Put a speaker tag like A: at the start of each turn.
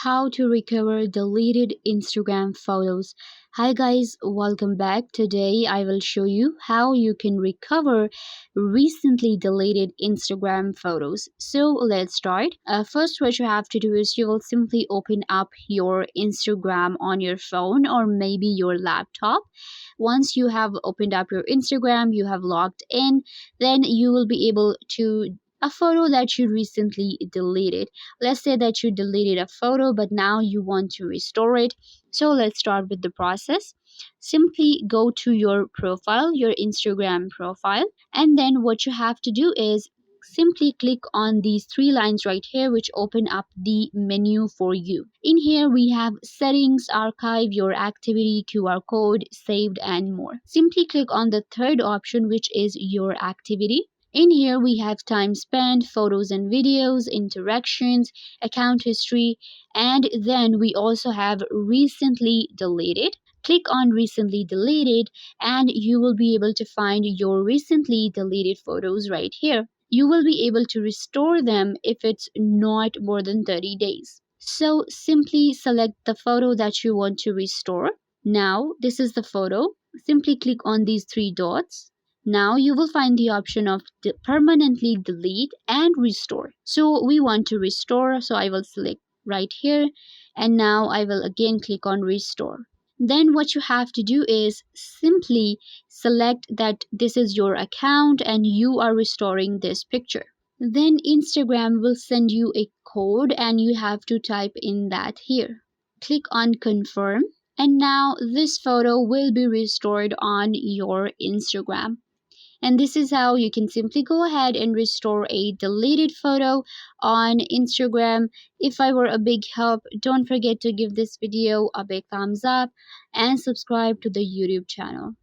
A: how to recover deleted Instagram photos. Hi guys, welcome back. Today I will show you how you can recover recently deleted Instagram photos. So let's start. First, what you have to do is you will simply open up your Instagram on your phone or maybe your laptop. Once you have opened up your Instagram, you have logged in, then you will be able to a photo that you recently deleted. Let's say that you deleted a photo but now you want to restore it. So let's start with the process. Simply go to your profile, your Instagram profile, and then what you have to do is simply click on these three lines right here which open up the menu for you. In here we have settings, archive, your activity, QR code, saved, and more. Simply click on the third option, which is your activity. In here we have time spent, photos and videos, interactions, account history, and then we also have recently deleted. Click on recently deleted and you will be able to find your recently deleted photos right here. You will be able to restore them if it's not more than 30 days. So simply select the photo that you want to restore. Now this is the photo. Simply click on these three dots. Now you will find the option of permanently delete and restore. So we want to restore, so I will select right here, and now I will again click on restore. Then what you have to do is simply select that this is your account and you are restoring this picture. Then Instagram will send you a code and you have to type in that here. Click on confirm, and now this photo will be restored on your Instagram. And this is how you can simply go ahead and restore a deleted photo on Instagram. If I were a big help, don't forget to give this video a big thumbs up and subscribe to the YouTube channel.